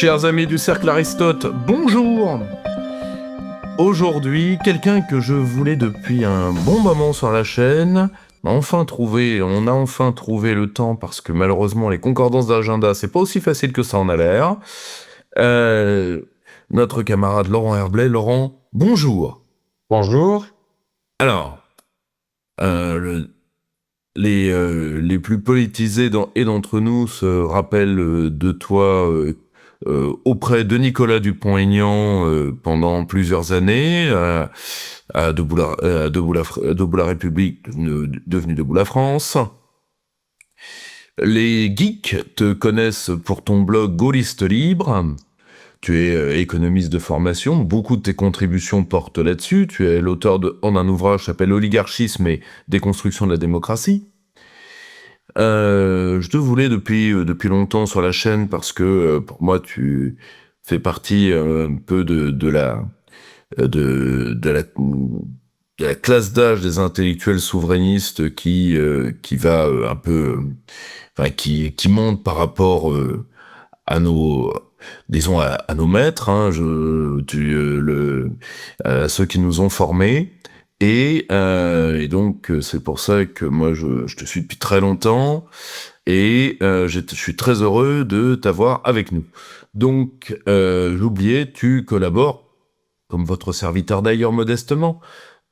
Chers amis du Cercle Aristote, bonjour! Aujourd'hui, quelqu'un que je voulais depuis un bon moment sur la chaîne, on a enfin trouvé le temps parce que malheureusement les concordances d'agenda, c'est pas aussi facile que ça en a l'air. Notre camarade Laurent Herblay. Laurent, bonjour! Bonjour. Alors, les plus politisés d'entre nous se rappellent de toi auprès de Nicolas Dupont-Aignan pendant plusieurs années, à Debout la République, devenu Debout la France. Les geeks te connaissent pour ton blog Gaulliste Libre. Tu es économiste de formation, beaucoup de tes contributions portent là-dessus. Tu es l'auteur d'un ouvrage qui s'appelle Oligarchisme et déconstruction de la démocratie. Je te voulais depuis longtemps sur la chaîne parce que pour moi tu fais partie un peu de la classe d'âge des intellectuels souverainistes qui va un peu, qui monte par rapport à nos disons à nos maîtres, hein, à ceux qui nous ont formés. Et donc c'est pour ça que moi je te suis depuis très longtemps et je suis très heureux de t'avoir avec nous. Donc j'oubliais, tu collabores, comme votre serviteur d'ailleurs modestement,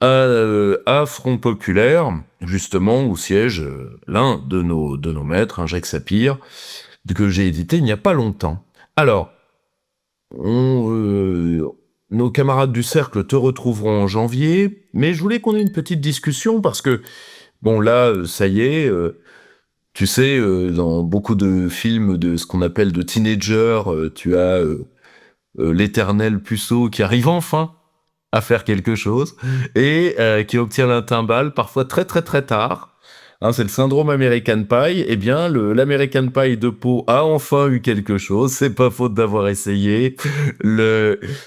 à Front Populaire, justement où siège l'un de nos maîtres, Jacques Sapir, que j'ai édité il n'y a pas longtemps. Alors, nos camarades du cercle te retrouveront en janvier, mais je voulais qu'on ait une petite discussion parce que, bon là, ça y est, tu sais, dans beaucoup de films de ce qu'on appelle de teenagers, tu as l'éternel puceau qui arrive enfin à faire quelque chose et qui obtient un timbal parfois très très très tard. Hein, c'est le syndrome American Pie. Eh bien, l'American Pie de Pau a enfin eu quelque chose. C'est pas faute d'avoir essayé.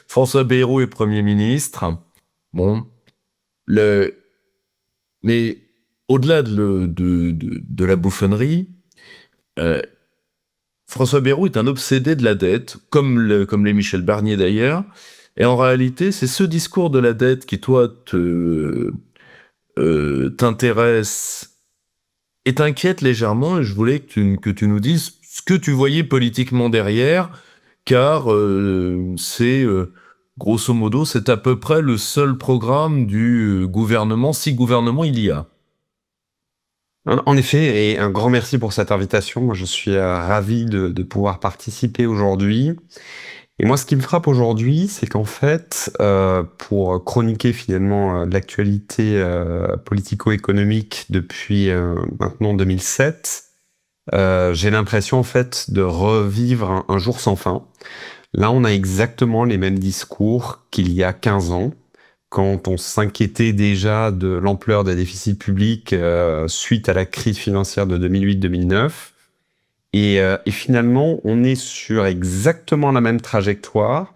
François Bayrou est Premier ministre. Bon, mais au-delà de la bouffonnerie, euh, François Bayrou est un obsédé de la dette, comme les Michel Barnier d'ailleurs. Et en réalité, c'est ce discours de la dette qui, toi, t'intéresse et t'inquiète légèrement, et je voulais que tu nous dises ce que tu voyais politiquement derrière, car grosso modo, c'est à peu près le seul programme du gouvernement, si gouvernement il y a. En effet, et un grand merci pour cette invitation. Moi, je suis ravi de pouvoir participer aujourd'hui. Et moi, ce qui me frappe aujourd'hui, c'est qu'en fait, pour chroniquer finalement l'actualité politico-économique depuis maintenant 2007, j'ai l'impression en fait de revivre un jour sans fin. Là, on a exactement les mêmes discours qu'il y a 15 ans, quand on s'inquiétait déjà de l'ampleur des déficits publics suite à la crise financière de 2008-2009. Et finalement, on est sur exactement la même trajectoire,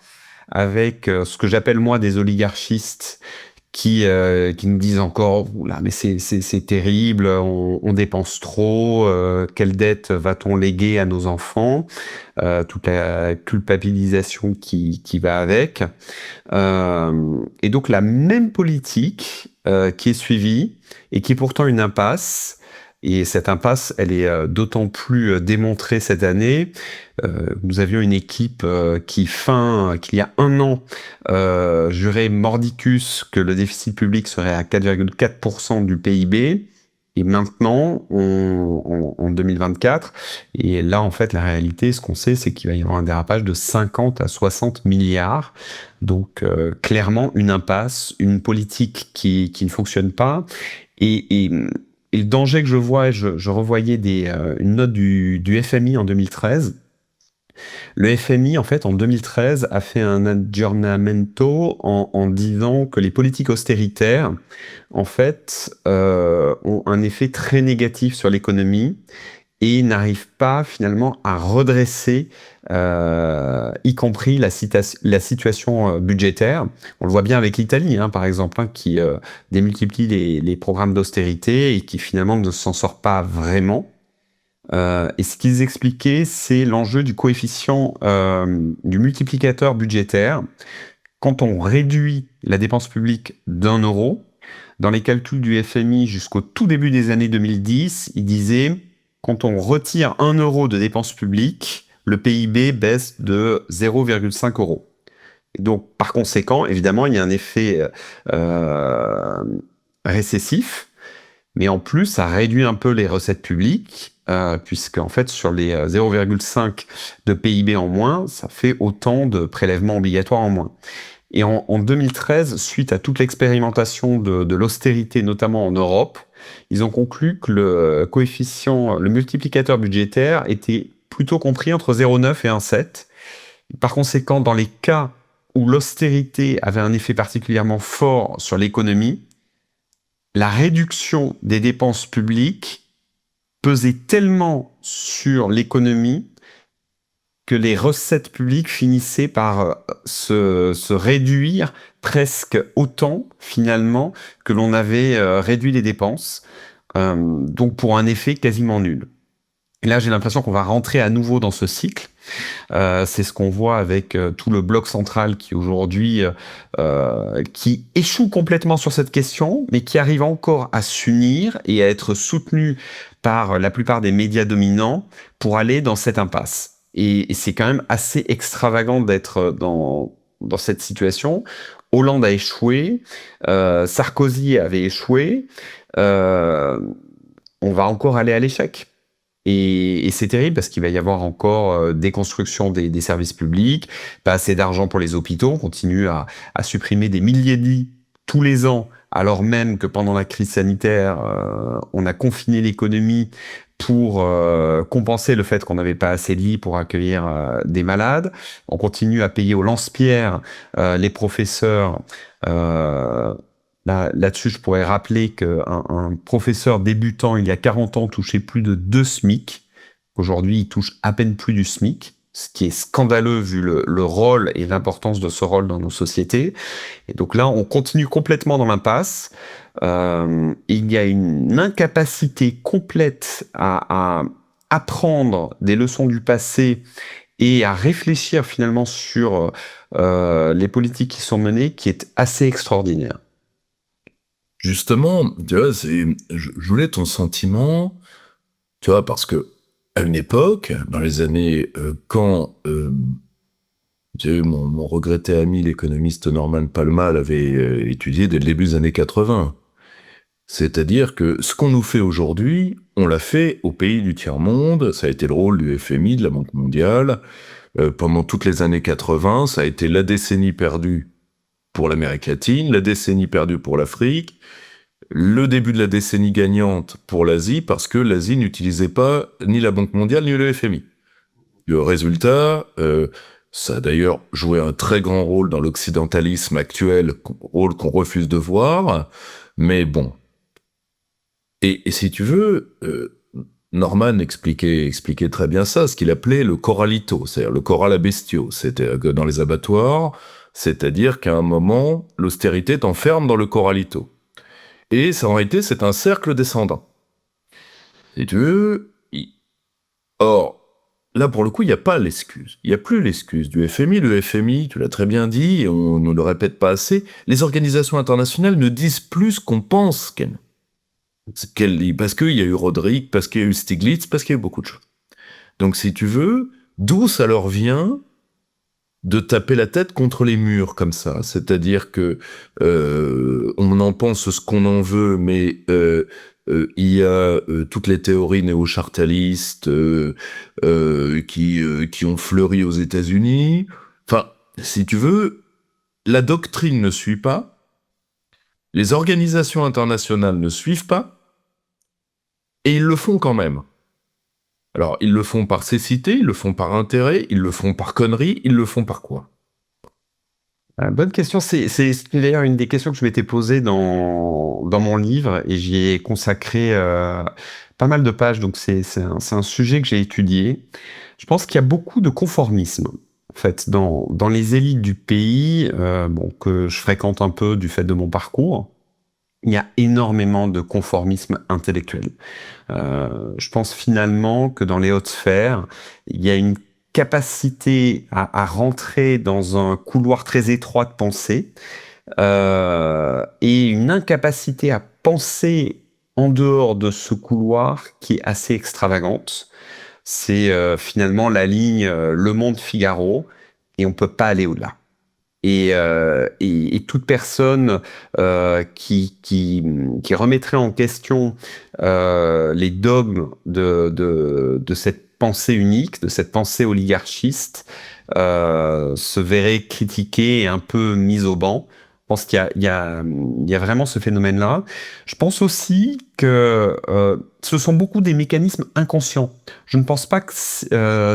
avec ce que j'appelle moi des oligarchistes qui nous disent encore oula, mais c'est terrible, on dépense trop, quelle dette va-t-on léguer à nos enfants, toute la culpabilisation qui va avec. Et donc la même politique qui est suivie et qui est pourtant une impasse. Et cette impasse, elle est d'autant plus démontrée cette année. Nous avions une équipe qu'il y a un an, jurait mordicus que le déficit public serait à 4,4% du PIB. Et maintenant, en 2024, et là, en fait, la réalité, ce qu'on sait, c'est qu'il va y avoir un dérapage de 50 à 60 milliards. Donc, clairement, une impasse, une politique qui ne fonctionne pas. Et le danger que je vois, je revoyais une note du FMI en 2013. Le FMI, en fait, en 2013, a fait un aggiornamento en disant que les politiques austéritaires, en fait, ont un effet très négatif sur l'économie et n'arrivent pas finalement à redresser, y compris la situation budgétaire. On le voit bien avec l'Italie, hein, par exemple, hein, qui démultiplie les programmes d'austérité et qui finalement ne s'en sort pas vraiment. Et ce qu'ils expliquaient, c'est l'enjeu du coefficient du multiplicateur budgétaire. Quand on réduit la dépense publique d'1 euro, dans les calculs du FMI jusqu'au tout début des années 2010, il disait quand on retire 1 euro de dépenses publiques, le PIB baisse de 0,5 euros. Donc, par conséquent, évidemment, il y a un effet récessif, mais en plus, ça réduit un peu les recettes publiques, puisque en fait, sur les 0,5 de PIB en moins, ça fait autant de prélèvements obligatoires en moins. Et en 2013, suite à toute l'expérimentation de l'austérité, notamment en Europe, ils ont conclu que le coefficient, le multiplicateur budgétaire était plutôt compris entre 0,9 et 1,7. Par conséquent, dans les cas où l'austérité avait un effet particulièrement fort sur l'économie, la réduction des dépenses publiques pesait tellement sur l'économie que les recettes publiques finissaient par se réduire presque autant, finalement, que l'on avait réduit les dépenses, donc pour un effet quasiment nul. Et là, j'ai l'impression qu'on va rentrer à nouveau dans ce cycle. C'est ce qu'on voit avec tout le bloc central qui aujourd'hui qui échoue complètement sur cette question, mais qui arrive encore à s'unir et à être soutenu par la plupart des médias dominants pour aller dans cette impasse. Et c'est quand même assez extravagant d'être dans cette situation. Hollande a échoué, Sarkozy avait échoué, on va encore aller à l'échec. Et c'est terrible parce qu'il va y avoir encore déconstruction des services publics, pas assez d'argent pour les hôpitaux, on continue à supprimer des milliers de lits tous les ans, alors même que pendant la crise sanitaire, on a confiné l'économie pour compenser le fait qu'on n'avait pas assez de lits pour accueillir des malades. On continue à payer au lance-pierre les professeurs. Là-dessus, je pourrais rappeler qu'un professeur débutant il y a 40 ans touchait plus de 2 SMIC. Aujourd'hui, il touche à peine plus du SMIC, ce qui est scandaleux vu le rôle et l'importance de ce rôle dans nos sociétés. Et donc là, on continue complètement dans l'impasse. Il y a une incapacité complète à apprendre des leçons du passé et à réfléchir finalement sur les politiques qui sont menées, qui est assez extraordinaire. Justement, tu vois, je voulais ton sentiment, tu vois, parce que à une époque, dans les années quand tu sais, mon regretté ami, l'économiste Norman Palma, l'avait étudié dès le début des années 80. C'est-à-dire que ce qu'on nous fait aujourd'hui, on l'a fait aux pays du tiers-monde, ça a été le rôle du FMI, de la Banque mondiale. Pendant toutes les années 80, ça a été la décennie perdue pour l'Amérique latine, la décennie perdue pour l'Afrique, le début de la décennie gagnante pour l'Asie, parce que l'Asie n'utilisait pas ni la Banque mondiale ni le FMI. Le résultat, ça a d'ailleurs joué un très grand rôle dans l'occidentalisme actuel, rôle qu'on refuse de voir, mais bon. Et si tu veux, Norman expliquait très bien ça, ce qu'il appelait le corralito, c'est-à-dire le corral à bestiaux. C'était dans les abattoirs, c'est-à-dire qu'à un moment, l'austérité t'enferme dans le corralito. Et ça, en réalité, c'est un cercle descendant. Si tu veux, or, là, pour le coup, il n'y a pas l'excuse. Il n'y a plus l'excuse du FMI. Le FMI, tu l'as très bien dit, et on ne le répète pas assez, les organisations internationales ne disent plus ce qu'on pense qu'elles disent. Parce qu'il y a eu Roderick, parce qu'il y a eu Stiglitz, parce qu'il y a eu beaucoup de choses. Donc, si tu veux, d'où ça leur vient de taper la tête contre les murs comme ça, c'est-à-dire que on en pense ce qu'on en veut, mais il y a toutes les théories néo-chartalistes qui ont fleuri aux États-Unis. Enfin, si tu veux, la doctrine ne suit pas, les organisations internationales ne suivent pas, et ils le font quand même. Alors, ils le font par cécité, ils le font par intérêt, ils le font par connerie, ils le font par quoi? Bonne question. C'est d'ailleurs une des questions que je m'étais posée dans mon livre et j'y ai consacré pas mal de pages. Donc c'est un sujet que j'ai étudié. Je pense qu'il y a beaucoup de conformisme en fait dans les élites du pays, bon, que je fréquente un peu du fait de mon parcours. il y a énormément de conformisme intellectuel. Je pense finalement que dans les hautes sphères, il y a une capacité à rentrer dans un couloir très étroit de pensée et une incapacité à penser en dehors de ce couloir qui est assez extravagante. C'est finalement la ligne Le Monde-Figaro et on peut pas aller au-delà. Et toute personne qui remettrait en question les dogmes de cette pensée unique, de cette pensée oligarchiste, se verrait critiquée et un peu mise au banc. Je pense il y a vraiment ce phénomène-là. Je pense aussi que ce sont beaucoup des mécanismes inconscients. Je ne pense pas que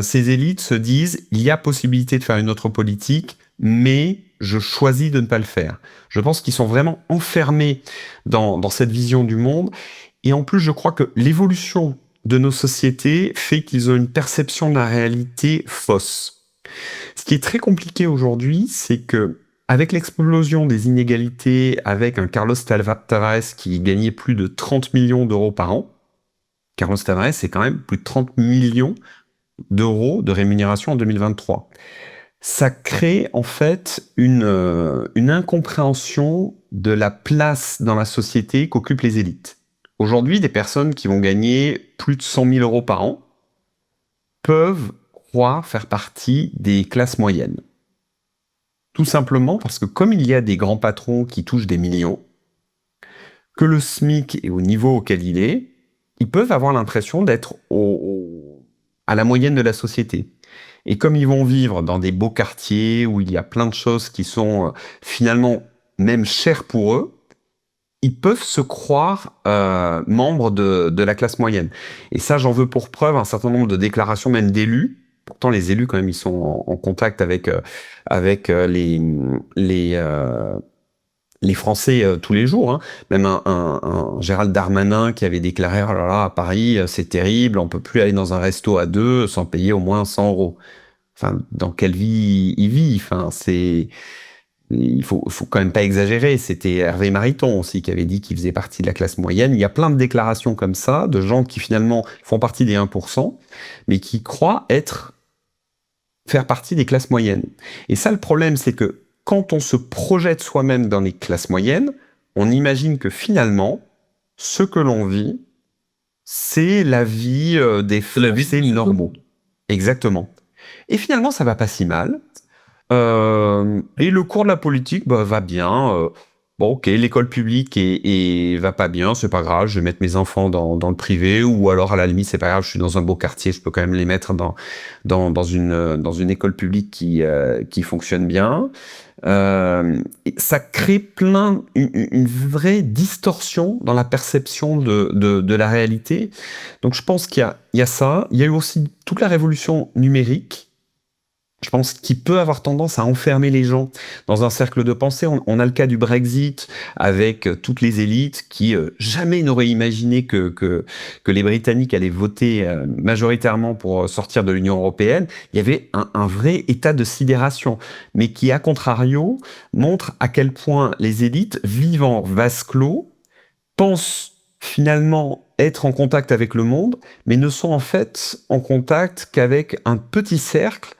ces élites se disent il y a possibilité de faire une autre politique, mais je choisis de ne pas le faire. Je pense qu'ils sont vraiment enfermés dans cette vision du monde. Et en plus, je crois que l'évolution de nos sociétés fait qu'ils ont une perception de la réalité fausse. Ce qui est très compliqué aujourd'hui, c'est que avec l'explosion des inégalités, avec un Carlos Tavares qui gagnait plus de 30 millions d'euros par an, Carlos Tavares, c'est quand même plus de 30 millions d'euros de rémunération en 2023. Ça crée en fait une incompréhension de la place dans la société qu'occupent les élites. Aujourd'hui, des personnes qui vont gagner plus de 100 000 euros par an peuvent croire faire partie des classes moyennes. Tout simplement parce que comme il y a des grands patrons qui touchent des millions, que le SMIC est au niveau auquel il est, ils peuvent avoir l'impression d'être à la moyenne de la société. Et comme ils vont vivre dans des beaux quartiers où il y a plein de choses qui sont finalement même chères pour eux, ils peuvent se croire membres de la classe moyenne. Et ça, j'en veux pour preuve un certain nombre de déclarations même d'élus. Pourtant, les élus, quand même, ils sont en contact avec les Français tous les jours. Hein. Même un Gérald Darmanin qui avait déclaré « Oh là là, à Paris, c'est terrible, on peut plus aller dans un resto à deux sans payer au moins 100 euros. » Enfin, dans quelle vie il vit? Enfin, il faut quand même pas exagérer. C'était Hervé Mariton aussi qui avait dit qu'il faisait partie de la classe moyenne. Il y a plein de déclarations comme ça, de gens qui finalement font partie des 1%, mais qui croient faire partie des classes moyennes. Et ça, le problème, c'est que quand on se projette soi-même dans les classes moyennes, on imagine que finalement, ce que l'on vit, c'est la vie des Français normaux. Exactement. Et finalement, ça va pas si mal. Et le cours de la politique va bien. Bon, ok, l'école publique va pas bien, c'est pas grave, je vais mettre mes enfants dans le privé, ou alors à la limite, c'est pas grave, je suis dans un beau quartier, je peux quand même les mettre dans une école publique qui fonctionne bien. Et ça crée une vraie distorsion dans la perception de la réalité. Donc je pense qu'il y a ça. Il y a eu aussi toute la révolution numérique. Je pense qu'il peut avoir tendance à enfermer les gens dans un cercle de pensée. On a le cas du Brexit avec toutes les élites qui jamais n'auraient imaginé que les Britanniques allaient voter majoritairement pour sortir de l'Union européenne. Il y avait un vrai état de sidération, mais qui, à contrario, montre à quel point les élites, vivant vase clos, pensent finalement être en contact avec le monde, mais ne sont en fait en contact qu'avec un petit cercle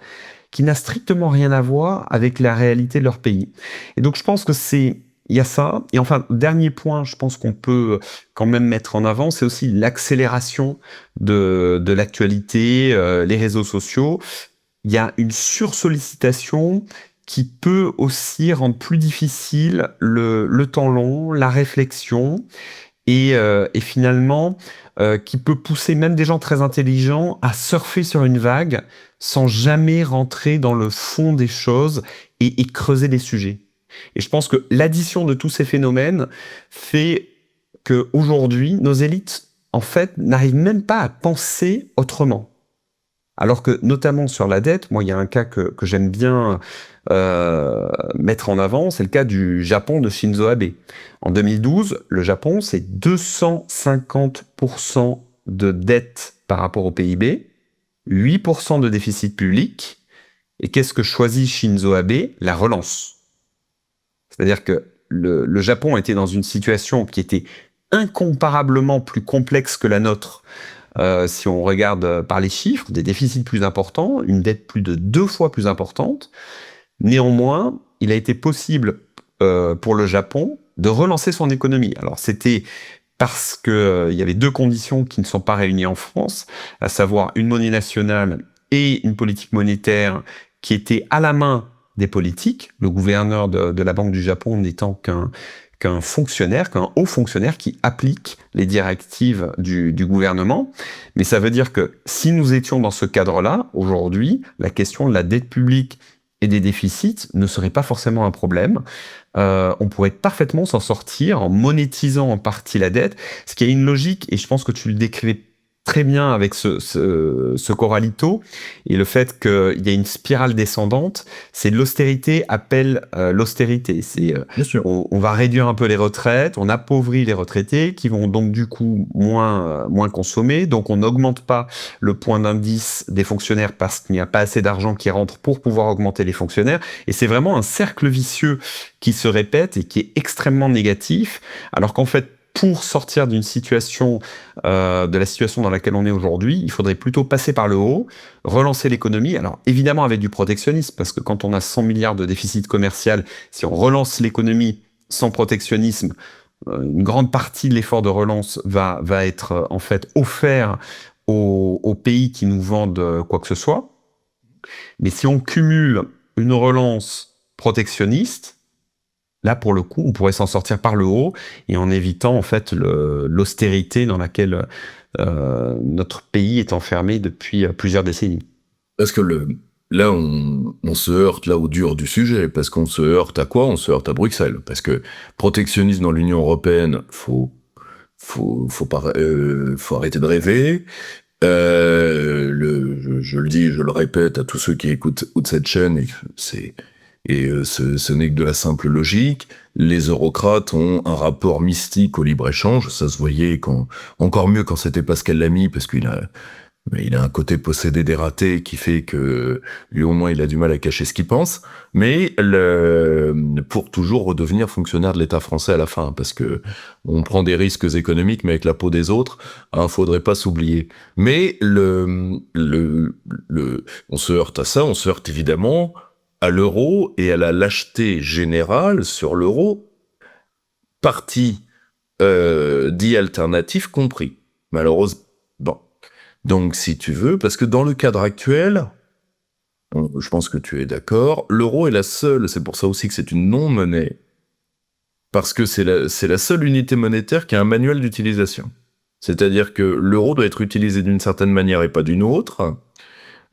qui n'a strictement rien à voir avec la réalité de leur pays. Et donc je pense que il y a ça. Et enfin, dernier point, je pense qu'on peut quand même mettre en avant, c'est aussi l'accélération de l'actualité, les réseaux sociaux. Il y a une sursollicitation qui peut aussi rendre plus difficile le temps long, la réflexion, et finalement qui peut pousser même des gens très intelligents à surfer sur une vague sans jamais rentrer dans le fond des choses et creuser les sujets. Et je pense que l'addition de tous ces phénomènes fait que aujourd'hui, nos élites, en fait, n'arrivent même pas à penser autrement. Alors que, notamment sur la dette, moi, il y a un cas que j'aime bien mettre en avant, c'est le cas du Japon de Shinzo Abe. En 2012, le Japon, c'est 250% de dette par rapport au PIB, 8% de déficit public. Et qu'est-ce que choisit Shinzo Abe? La relance. C'est-à-dire que le Japon était dans une situation qui était incomparablement plus complexe que la nôtre. Si on regarde par les chiffres, des déficits plus importants, une dette plus de 2 fois plus importante. Néanmoins, il a été possible pour le Japon de relancer son économie. Alors c'était parce que il y avait 2 conditions qui ne sont pas réunies en France, à savoir une monnaie nationale et une politique monétaire qui était à la main des politiques, le gouverneur de la Banque du Japon n'étant qu'un fonctionnaire, qu'un haut fonctionnaire qui applique les directives du gouvernement. Mais ça veut dire que si nous étions dans ce cadre-là, aujourd'hui, la question de la dette publique et des déficits ne serait pas forcément un problème. On pourrait parfaitement s'en sortir en monétisant en partie la dette, ce qui a une logique, et je pense que tu le décris très bien avec ce corralito, et le fait qu'il y a une spirale descendante, c'est l'austérité appelle l'austérité. C'est Bien sûr. on va réduire un peu les retraites, on appauvrit les retraités qui vont donc du coup moins consommer, donc on n'augmente pas le point d'indice des fonctionnaires parce qu'il n'y a pas assez d'argent qui rentre pour pouvoir augmenter les fonctionnaires, et c'est vraiment un cercle vicieux qui se répète et qui est extrêmement négatif, alors qu'en fait, pour sortir d'une situation, de la situation dans laquelle on est aujourd'hui, il faudrait plutôt passer par le haut, relancer l'économie. Alors évidemment avec du protectionnisme, parce que quand on a 100 milliards de déficit commercial, si on relance l'économie sans protectionnisme, une grande partie de l'effort de relance va être en fait offert aux pays qui nous vendent quoi que ce soit. Mais si on cumule une relance protectionniste, là, pour le coup, on pourrait s'en sortir par le haut et en évitant en fait l'austérité dans laquelle notre pays est enfermé depuis plusieurs décennies. Parce que là, on se heurte là au dur du sujet, parce qu'on se heurte à quoi? On se heurte à Bruxelles. Parce que protectionnisme dans l'Union européenne, faut arrêter de rêver. Je le dis, je le répète à tous ceux qui écoutent cette chaîne, ce n'est que de la simple logique. Les eurocrates ont un rapport mystique au libre-échange. Ça se voyait encore mieux quand c'était Pascal Lamy, parce il a un côté possédé des ratés qui fait que lui au moins il a du mal à cacher ce qu'il pense, mais pour toujours redevenir fonctionnaire de l'État français à la fin, parce que on prend des risques économiques, mais avec la peau des autres, faudrait pas s'oublier. Mais on se heurte à ça, on se heurte évidemment à l'euro et à la lâcheté générale sur l'euro, parti dit alternatif compris. Malheureusement. Bon. Donc, si tu veux, parce que dans le cadre actuel, je pense que tu es d'accord, l'euro est la seule, c'est pour ça aussi que c'est une non-monnaie, parce que c'est la seule unité monétaire qui a un manuel d'utilisation. C'est-à-dire que l'euro doit être utilisé d'une certaine manière et pas d'une autre,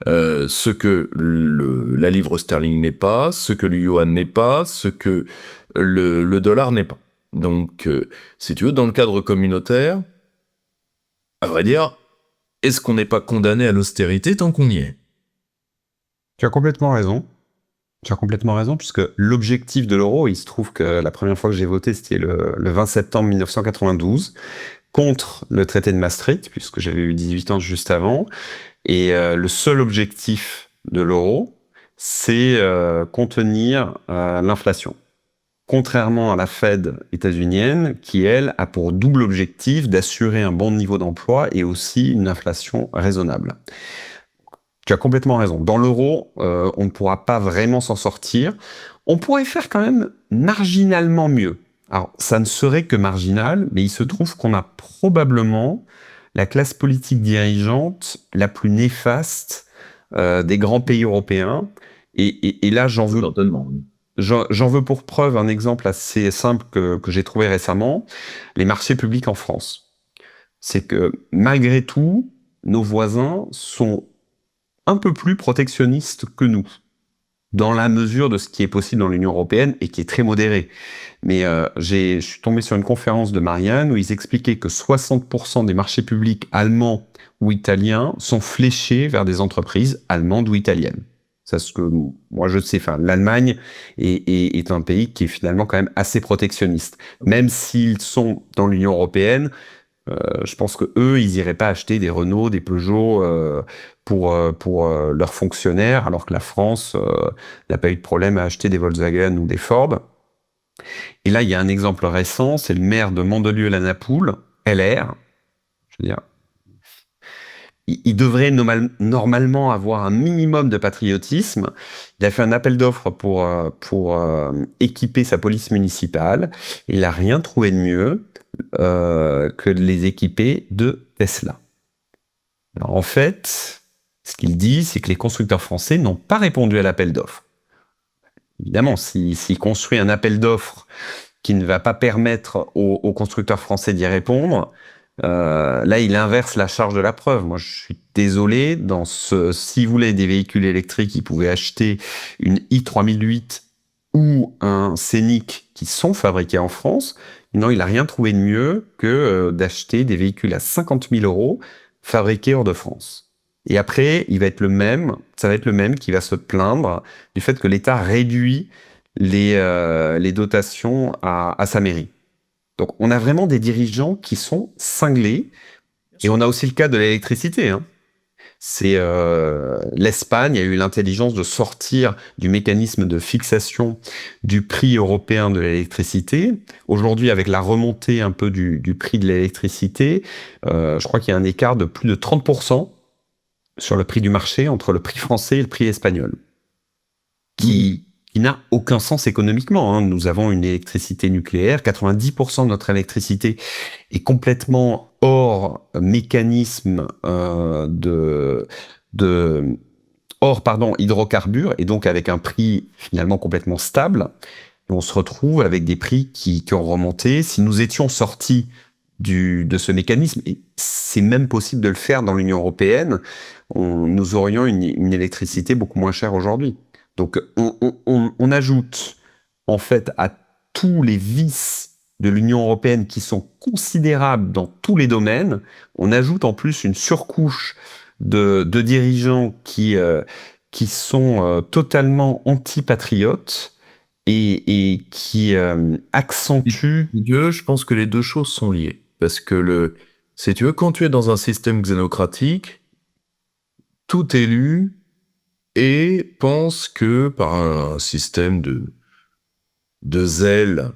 ce que la livre sterling n'est pas, ce que le yuan n'est pas, ce que le dollar n'est pas. Donc, si tu veux, dans le cadre communautaire, à vrai dire, est-ce qu'on n'est pas condamné à l'austérité tant qu'on y est? Tu as complètement raison. Tu as complètement raison, puisque l'objectif de l'euro, il se trouve que la première fois que j'ai voté, c'était le 20 septembre 1992, contre le traité de Maastricht, puisque j'avais eu 18 ans juste avant. Et le seul objectif de l'euro, c'est contenir l'inflation. Contrairement à la Fed états-unienne, qui, elle, a pour double objectif d'assurer un bon niveau d'emploi et aussi une inflation raisonnable. Tu as complètement raison. Dans l'euro, on ne pourra pas vraiment s'en sortir. On pourrait faire quand même marginalement mieux. Alors, ça ne serait que marginal, mais il se trouve qu'on a probablement la classe politique dirigeante la plus néfaste des grands pays européens. Et là, j'en veux pour preuve un exemple assez simple que j'ai trouvé récemment, les marchés publics en France. C'est que malgré tout, nos voisins sont un peu plus protectionnistes que nous, dans la mesure de ce qui est possible dans l'Union européenne et qui est très modéré. Mais je suis tombé sur une conférence de Marianne où ils expliquaient que 60% des marchés publics allemands ou italiens sont fléchés vers des entreprises allemandes ou italiennes. C'est ce que moi je sais. Enfin, l'Allemagne est un pays qui est finalement quand même assez protectionniste. Même s'ils sont dans l'Union européenne, je pense que eux, ils iraient pas acheter des Renault, des Peugeot pour leurs fonctionnaires, alors que la France n'a pas eu de problème à acheter des Volkswagen ou des Ford. Et là, il y a un exemple récent, c'est le maire de Mandelieu-la-Napoule, LR. Je veux dire, il devrait normalement avoir un minimum de patriotisme. Il a fait un appel d'offres pour équiper sa police municipale. Il n'a rien trouvé de mieux que de les équiper de Tesla. Alors, en fait, ce qu'il dit, c'est que les constructeurs français n'ont pas répondu à l'appel d'offres. Évidemment, s'il construit un appel d'offres qui ne va pas permettre aux constructeurs français d'y répondre, là, il inverse la charge de la preuve. Moi, je suis désolé. Si vous voulez des véhicules électriques, ils pouvaient acheter une i3008 ou un Scénic qui sont fabriqués en France. Non, il n'a rien trouvé de mieux que d'acheter des véhicules à 50 000 euros fabriqués hors de France. Et après, ça va être le même qui va se plaindre du fait que l'État réduit les dotations à sa mairie. Donc, on a vraiment des dirigeants qui sont cinglés. Et on a aussi le cas de l'électricité. Hein. C'est l'Espagne a eu l'intelligence de sortir du mécanisme de fixation du prix européen de l'électricité. Aujourd'hui, avec la remontée un peu du prix de l'électricité, je crois qu'il y a un écart de plus de 30% sur le prix du marché entre le prix français et le prix espagnol, qui n'a aucun sens économiquement. Hein. Nous avons une électricité nucléaire, 90% de notre électricité est complètement hors mécanisme hors hydrocarbures, et donc avec un prix finalement complètement stable. Et on se retrouve avec des prix qui ont remonté. Si nous étions sortis de ce mécanisme, et c'est même possible de le faire dans l'Union européenne, nous aurions une électricité beaucoup moins chère aujourd'hui. Donc on ajoute en fait à tous les vices de l'Union européenne qui sont considérables dans tous les domaines, on ajoute en plus une surcouche de dirigeants qui sont totalement antipatriotes et qui accentuent... Dieu, je pense que les deux choses sont liées. Parce que si tu veux, quand tu es dans un système xénocratique, tout élu et pense que par un système de zèle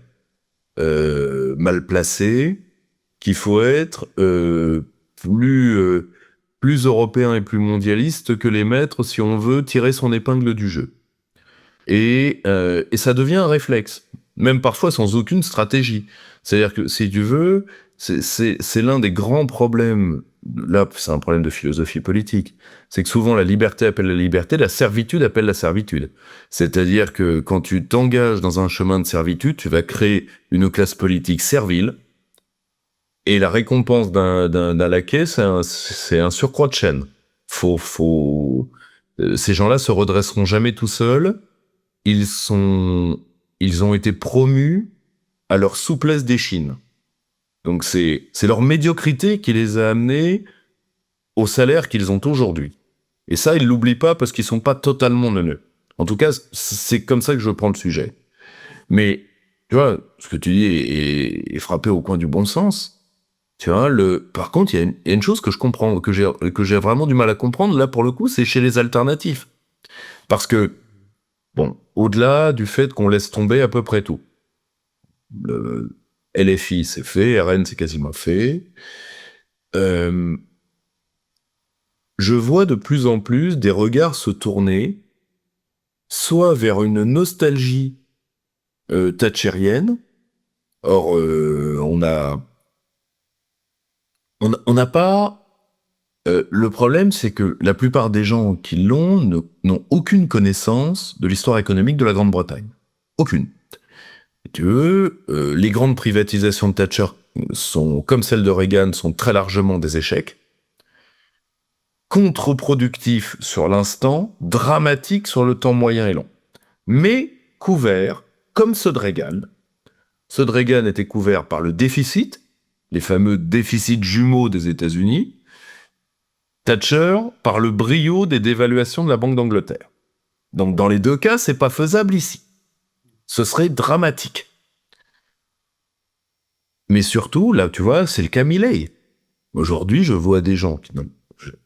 mal placé, qu'il faut être plus européen et plus mondialiste que les maîtres si on veut tirer son épingle du jeu. Et ça devient un réflexe, même parfois sans aucune stratégie. C'est-à-dire que, si tu veux, c'est l'un des grands problèmes, là c'est un problème de philosophie politique, c'est que souvent la liberté appelle la liberté, la servitude appelle la servitude. C'est-à-dire que quand tu t'engages dans un chemin de servitude, tu vas créer une classe politique servile, et la récompense d'un laquais, c'est un surcroît de chaîne. Ces gens-là se redresseront jamais tout seuls. Ils ont été promus à leur souplesse d'échine. Donc c'est leur médiocrité qui les a amenés au salaire qu'ils ont aujourd'hui. Et ça, ils l'oublient pas parce qu'ils sont pas totalement neuneux. En tout cas, c'est comme ça que je prends le sujet. Mais, tu vois, ce que tu dis est frappé au coin du bon sens. Tu vois, par contre, il y a une chose que je comprends, que j'ai vraiment du mal à comprendre, là, pour le coup, c'est chez les alternatifs. Parce que, bon, au-delà du fait qu'on laisse tomber à peu près tout. Le LFI, c'est fait, RN, c'est quasiment fait. Je vois de plus en plus des regards se tourner soit vers une nostalgie thatchérienne. Or, on n'a pas... le problème, c'est que la plupart des gens qui l'ont n'ont aucune connaissance de l'histoire économique de la Grande-Bretagne. Aucune. Si tu veux, les grandes privatisations de Thatcher comme celles de Reagan, sont très largement des échecs. Contre-productifs sur l'instant, dramatiques sur le temps moyen et long. Mais couverts, comme ceux de Reagan. Ceux de Reagan étaient couverts par le déficit, les fameux déficits jumeaux des États-Unis. Thatcher, par le brio des dévaluations de la Banque d'Angleterre. Donc dans les deux cas, c'est pas faisable ici. Ce serait dramatique. Mais surtout, là, tu vois, c'est le cas Milei. Aujourd'hui, je vois des gens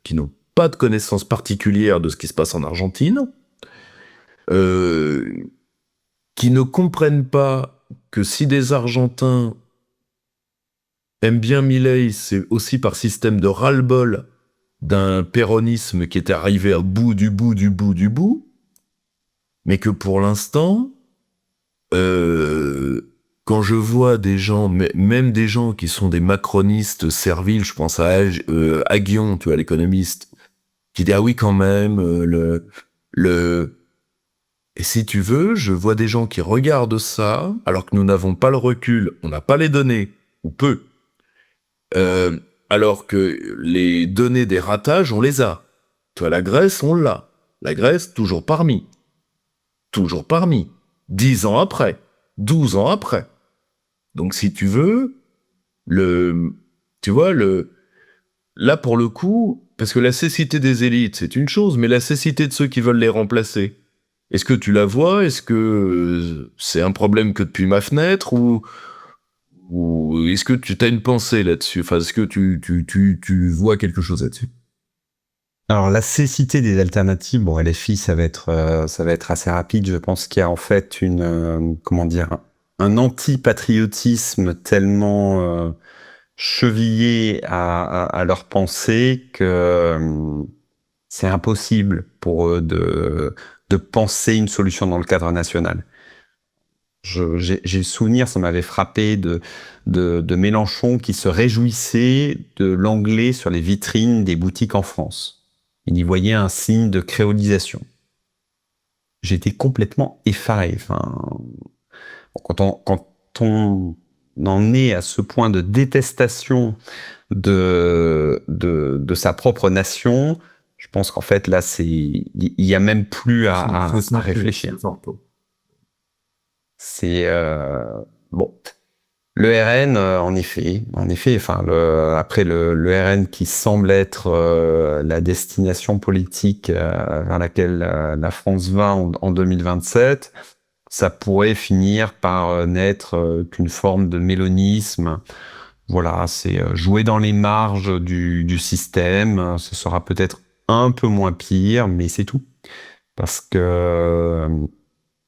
qui n'ont pas de connaissance particulière de ce qui se passe en Argentine, qui ne comprennent pas que si des Argentins aiment bien Milei, c'est aussi par système de ras-le-bol d'un péronisme qui était arrivé au bout du bout du bout du bout, mais que pour l'instant, quand je vois des gens, même des gens qui sont des macronistes serviles, je pense à Aguillon, tu vois, l'économiste, qui dit ah oui quand même, le et si tu veux, je vois des gens qui regardent ça, alors que nous n'avons pas le recul, on n'a pas les données, ou peu, euh, alors que les données des ratages, on les a. Tu vois, la Grèce, on l'a. La Grèce, toujours parmi. Toujours parmi. 10 ans après. 12 ans après. Donc si tu veux, tu vois, là pour le coup, parce que la cécité des élites, c'est une chose, mais la cécité de ceux qui veulent les remplacer, est-ce que tu la vois? Est-ce que c'est un problème que depuis ma fenêtre ou est-ce que tu as une pensée là-dessus? Enfin, est-ce que tu vois quelque chose là-dessus? Alors la cécité des alternatives, bon, LFI, ça va être assez rapide. Je pense qu'il y a en fait comment dire, un anti-patriotisme tellement chevillé à leur pensée que c'est impossible pour eux de penser une solution dans le cadre national. J'ai le souvenir, ça m'avait frappé de Mélenchon qui se réjouissait de l'anglais sur les vitrines des boutiques en France. Il y voyait un signe de créolisation. J'étais complètement effaré. Enfin, quand on en est à ce point de détestation de sa propre nation, je pense qu'en fait là, il y a même plus à réfléchir. C'est bon. Le RN, en effet, enfin, après le RN qui semble être la destination politique vers laquelle la France va en 2027, ça pourrait finir par n'être qu'une forme de mélonisme. Voilà, c'est jouer dans les marges du système. Ce sera peut-être un peu moins pire, mais c'est tout. Parce que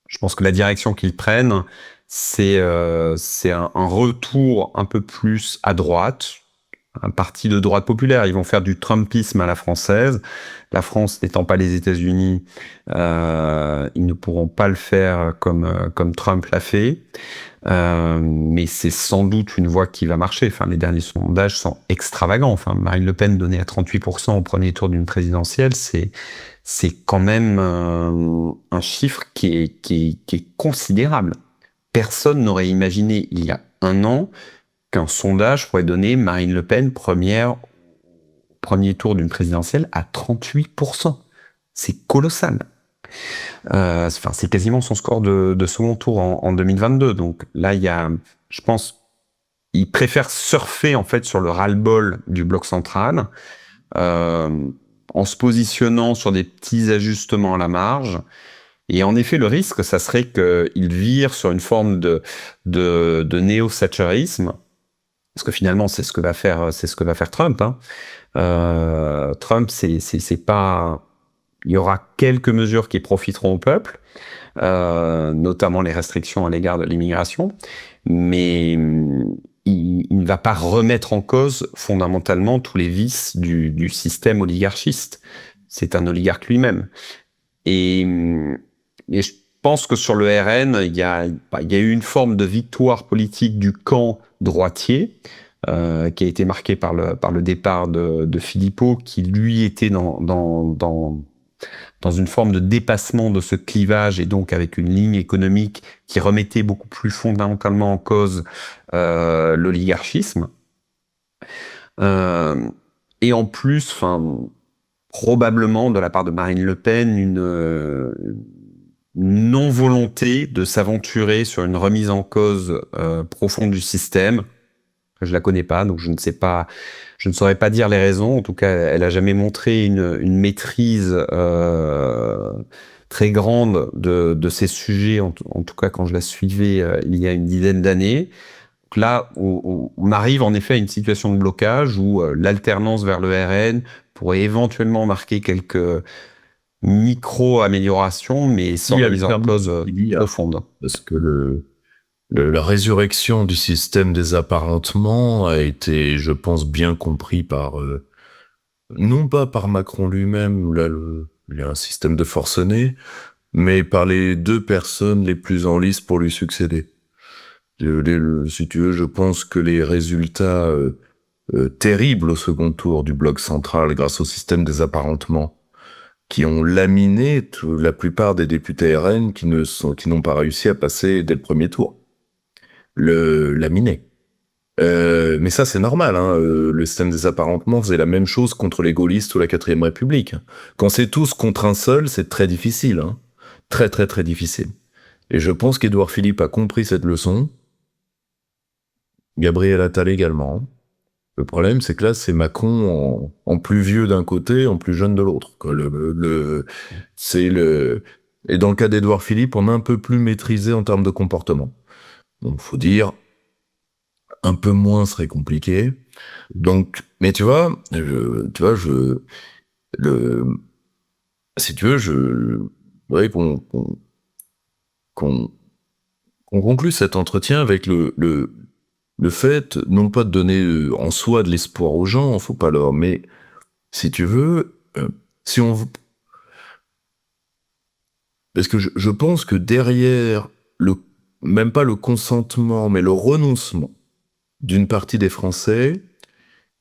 je pense que la direction qu'ils prennent, c'est un retour un peu plus à droite, un parti de droite populaire. Ils vont faire du Trumpisme à la française. La France n'étant pas les États-Unis, ils ne pourront pas le faire comme Trump l'a fait. Mais c'est sans doute une voie qui va marcher. Enfin, les derniers sondages sont extravagants. Enfin, Marine Le Pen donnée à 38% au premier tour d'une présidentielle, c'est quand même un chiffre qui est considérable. Personne n'aurait imaginé il y a un an qu'un sondage pourrait donner Marine Le Pen premier tour d'une présidentielle à 38%. C'est colossal. Enfin, c'est quasiment son score de second tour en 2022. Donc là, je pense, il préfère surfer en fait sur le ras-le-bol du bloc central, en se positionnant sur des petits ajustements à la marge. Et en effet, le risque, ça serait qu'il vire sur une forme de néo-thatcherisme, parce que finalement, c'est ce que va faire Trump. Hein. Trump, c'est pas. Il y aura quelques mesures qui profiteront au peuple, notamment les restrictions à l'égard de l'immigration, mais il ne va pas remettre en cause fondamentalement tous les vices du système oligarchiste. C'est un oligarque lui-même. Et je pense que sur le RN, il y a eu une forme de victoire politique du camp droitier, qui a été marquée par le départ de Philippot, qui lui était dans une forme de dépassement de ce clivage et donc avec une ligne économique qui remettait beaucoup plus fondamentalement en cause l'oligarchisme. Et en plus, enfin, probablement de la part de Marine Le Pen, une non-volonté de s'aventurer sur une remise en cause profonde du système. Je la connais pas, donc je ne saurais pas dire les raisons. En tout cas, elle a jamais montré une maîtrise très grande de ces sujets, en tout cas quand je la suivais il y a une dizaine d'années. Donc là, on arrive en effet à une situation de blocage où l'alternance vers le RN pourrait éventuellement marquer quelques micro-améliorations, mais sans remise en cause profonde. Parce que La résurrection du système des apparentements a été, je pense, bien compris par, non pas par Macron lui-même, là, il y a un système de forcenés, mais par les deux personnes les plus en lice pour lui succéder. Si tu veux, je pense que les résultats terribles au second tour du bloc central grâce au système des apparentements, qui ont laminé la plupart des députés RN qui n'ont pas réussi à passer dès le premier tour. Le laminé. Mais ça, c'est normal, hein. Le système des apparentements faisait la même chose contre les gaullistes ou la 4ème République. Quand c'est tous contre un seul, c'est très difficile, hein. Très, très, très difficile. Et je pense qu'Édouard Philippe a compris cette leçon. Gabriel Attal également. Le problème, c'est que là, c'est Macron en plus vieux d'un côté, en plus jeune de l'autre. Et dans le cas d'Édouard Philippe, on a un peu plus maîtrisé en termes de comportement. Donc, faut dire, un peu moins serait compliqué. Donc, mais tu vois, si tu veux, je voudrais qu'on conclue cet entretien avec le fait, non pas de donner en soi de l'espoir aux gens, faut pas leur, mais si tu veux, si on, parce que je pense que derrière même pas le consentement, mais le renoncement d'une partie des Français,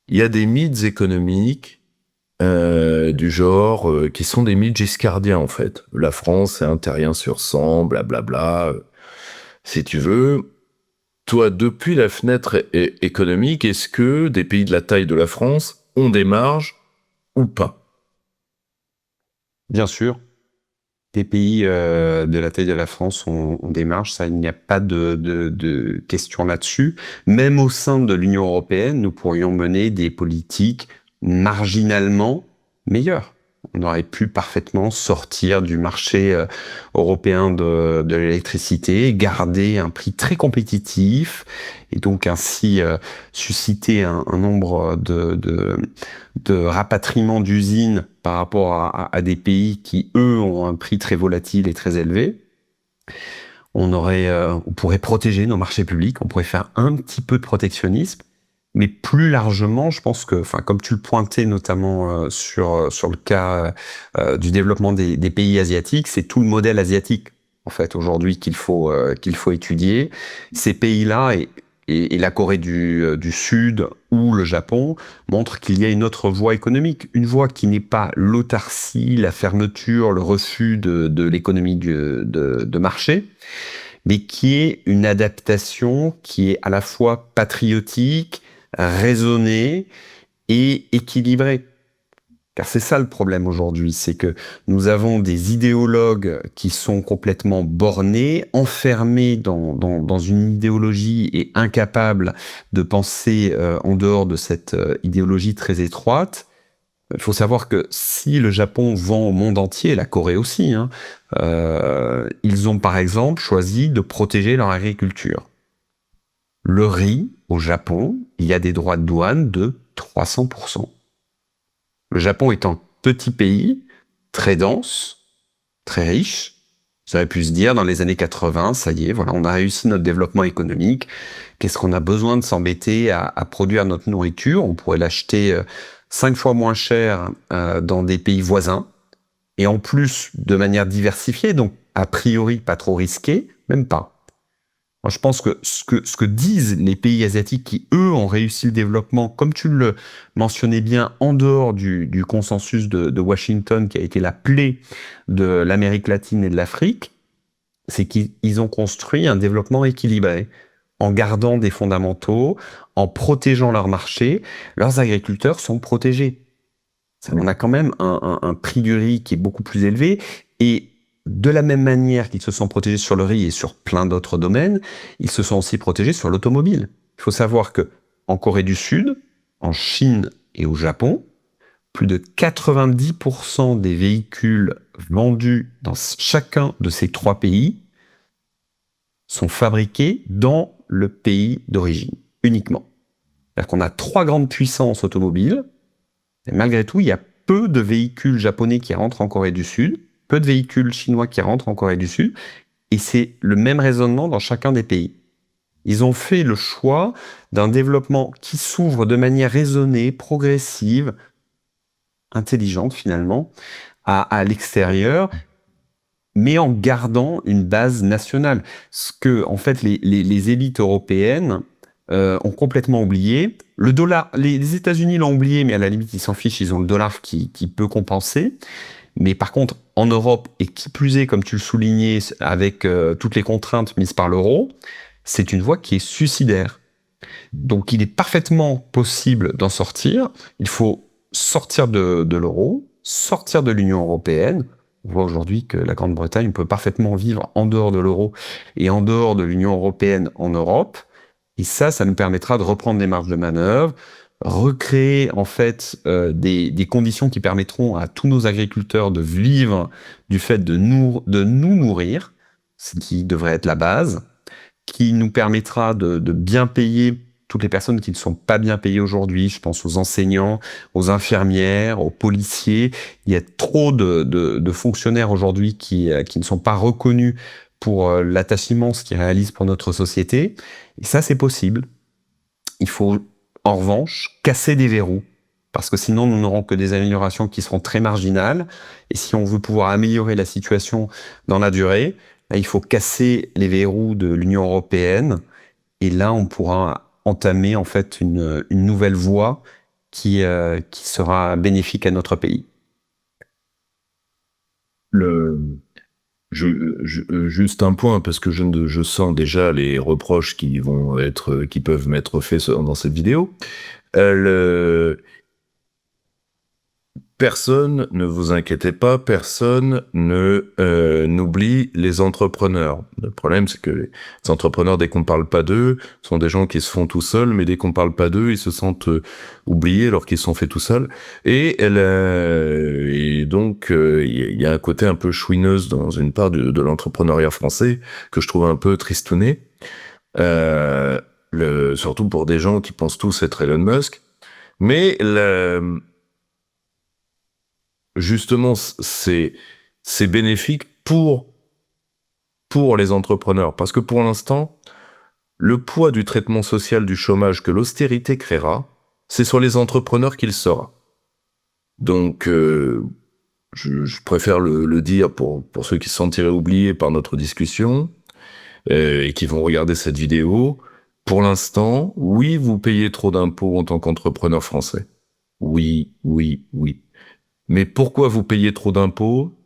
il y a des mythes économiques du genre qui sont des mythes giscardiens en fait. La France c'est un terrien sur 100, blablabla. Si tu veux, toi, depuis la fenêtre économique, est-ce que des pays de la taille de la France ont des marges ou pas? Bien sûr, des pays de la taille de la France ont des marges, ça, il n'y a pas de question là-dessus. Même au sein de l'Union européenne, nous pourrions mener des politiques marginalement meilleures. On aurait pu parfaitement sortir du marché européen de l'électricité, garder un prix très compétitif et donc ainsi susciter un nombre de rapatriements d'usines par rapport à des pays qui, eux, ont un prix très volatile et très élevé. On pourrait protéger nos marchés publics, on pourrait faire un petit peu de protectionnisme, mais plus largement, je pense que, enfin, comme tu le pointais notamment sur le cas du développement des pays asiatiques, c'est tout le modèle asiatique en fait aujourd'hui qu'il faut étudier. Ces pays-là et la Corée du Sud ou le Japon montrent qu'il y a une autre voie économique, une voie qui n'est pas l'autarcie, la fermeture, le refus de l'économie de marché, mais qui est une adaptation qui est à la fois patriotique, raisonnée et équilibrée. Car c'est ça le problème aujourd'hui, c'est que nous avons des idéologues qui sont complètement bornés, enfermés dans une idéologie et incapables de penser en dehors de cette idéologie très étroite. Il faut savoir que si le Japon vend au monde entier, la Corée aussi, hein, ils ont par exemple choisi de protéger leur agriculture. Le riz, au Japon, il y a des droits de douane de 300%. Le Japon est un petit pays, très dense, très riche. Ça aurait pu se dire dans les années 80, ça y est, voilà, on a réussi notre développement économique. Qu'est-ce qu'on a besoin de s'embêter à produire notre nourriture? On pourrait l'acheter 5 fois moins cher dans des pays voisins. Et en plus, de manière diversifiée, donc a priori pas trop risqué, même pas. Moi, je pense que ce que disent les pays asiatiques qui, eux, ont réussi le développement, comme tu le mentionnais bien, en dehors du consensus de Washington, qui a été la plaie de l'Amérique latine et de l'Afrique, c'est qu'ils ont construit un développement équilibré, en gardant des fondamentaux, en protégeant leur marché. Leurs agriculteurs sont protégés. On a quand même un prix du riz qui est beaucoup plus élevé, et de la même manière qu'ils se sont protégés sur le riz et sur plein d'autres domaines, ils se sont aussi protégés sur l'automobile. Il faut savoir que en Corée du Sud, en Chine et au Japon, plus de 90% des véhicules vendus dans chacun de ces 3 pays sont fabriqués dans le pays d'origine, uniquement. C'est-à-dire qu'on a 3 grandes puissances automobiles, et malgré tout, il y a peu de véhicules japonais qui rentrent en Corée du Sud, peu de véhicules chinois qui rentrent en Corée du Sud, et c'est le même raisonnement dans chacun des pays. Ils ont fait le choix d'un développement qui s'ouvre de manière raisonnée, progressive, intelligente finalement, à l'extérieur, mais en gardant une base nationale. Ce que, en fait, les élites européennes ont complètement oublié. Le dollar, les États-Unis l'ont oublié, mais à la limite, ils s'en fichent, ils ont le dollar qui peut compenser. Mais par contre, en Europe, et qui plus est, comme tu le soulignais, avec toutes les contraintes mises par l'euro, c'est une voie qui est suicidaire. Donc il est parfaitement possible d'en sortir. Il faut sortir de l'euro, sortir de l'Union européenne. On voit aujourd'hui que la Grande-Bretagne peut parfaitement vivre en dehors de l'euro et en dehors de l'Union européenne en Europe. Et ça nous permettra de reprendre des marges de manœuvre, recréer en fait des conditions qui permettront à tous nos agriculteurs de vivre du fait de nous nourrir, ce qui devrait être la base, qui nous permettra de bien payer toutes les personnes qui ne sont pas bien payées aujourd'hui. Je pense aux enseignants, aux infirmières, aux policiers. Il y a trop de fonctionnaires aujourd'hui qui ne sont pas reconnus pour l'attachement, ce qu'ils réalisent pour notre société. Et ça, c'est possible. Il faut, en revanche, casser des verrous. Parce que sinon, nous n'aurons que des améliorations qui seront très marginales. Et si on veut pouvoir améliorer la situation dans la durée, là, il faut casser les verrous de l'Union européenne. Et là, on pourra entamer en fait une nouvelle voie qui sera bénéfique à notre pays. Le, juste un point, parce que je sens déjà les reproches qui peuvent m'être faits dans cette vidéo. Personne, ne vous inquiétez pas, personne n'oublie les entrepreneurs. Le problème, c'est que les entrepreneurs, dès qu'on parle pas d'eux, sont des gens qui se font tout seuls, mais dès qu'on parle pas d'eux, ils se sentent oubliés alors qu'ils se sont faits tout seuls. Et donc, il y a un côté un peu chouineuse dans une part de l'entrepreneuriat français que je trouve un peu tristouné. Surtout pour des gens qui pensent tous être Elon Musk. Mais justement, c'est bénéfique pour les entrepreneurs. Parce que pour l'instant, le poids du traitement social du chômage que l'austérité créera, c'est sur les entrepreneurs qu'il sera. Donc, je préfère le dire pour ceux qui se sentiraient oubliés par notre discussion et qui vont regarder cette vidéo. Pour l'instant, oui, vous payez trop d'impôts en tant qu'entrepreneur français. Oui, oui, oui. Mais pourquoi vous payez trop d'impôts?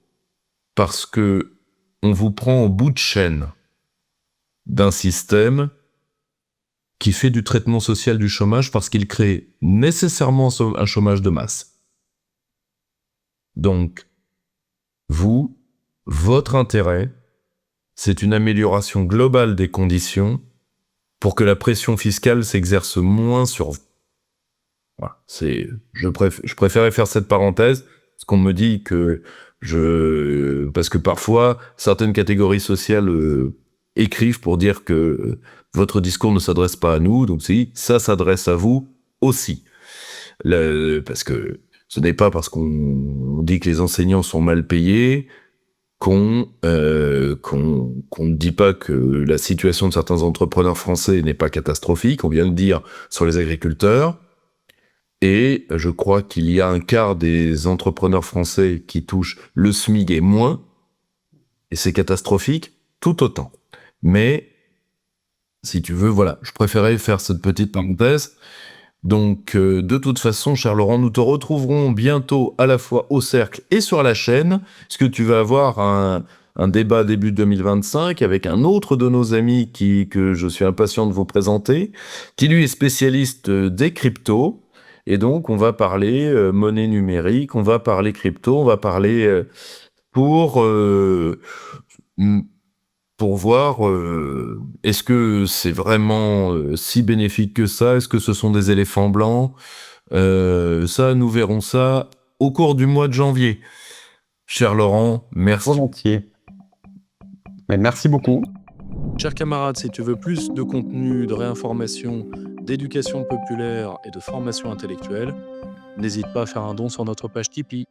Parce que on vous prend au bout de chaîne d'un système qui fait du traitement social du chômage parce qu'il crée nécessairement un chômage de masse. Donc, votre intérêt, c'est une amélioration globale des conditions pour que la pression fiscale s'exerce moins sur vous. Voilà, je préférais faire cette parenthèse, parce qu'on me dit que parce que parfois, certaines catégories sociales écrivent pour dire que votre discours ne s'adresse pas à nous, donc si, ça s'adresse à vous aussi. Parce que ce n'est pas parce qu'on dit que les enseignants sont mal payés qu'on ne dit pas que la situation de certains entrepreneurs français n'est pas catastrophique. On vient de dire sur les agriculteurs. Et je crois qu'il y a un quart des entrepreneurs français qui touchent le SMIC et moins, et c'est catastrophique, tout autant. Mais, si tu veux, voilà, je préférais faire cette petite parenthèse. Donc, de toute façon, cher Laurent, nous te retrouverons bientôt à la fois au Cercle et sur la chaîne, parce que tu vas avoir un débat début 2025 avec un autre de nos amis que je suis impatient de vous présenter, qui lui est spécialiste des cryptos. Et donc, on va parler monnaie numérique, on va parler crypto, on va parler pour voir est-ce que c'est vraiment si bénéfique que ça, est-ce que ce sont des éléphants blancs, ça, nous verrons ça au cours du mois de janvier. Cher Laurent, merci. Volontiers. Mais merci beaucoup. Chers camarades, si tu veux plus de contenu, de réinformation, d'éducation populaire et de formation intellectuelle, n'hésite pas à faire un don sur notre page Tipeee.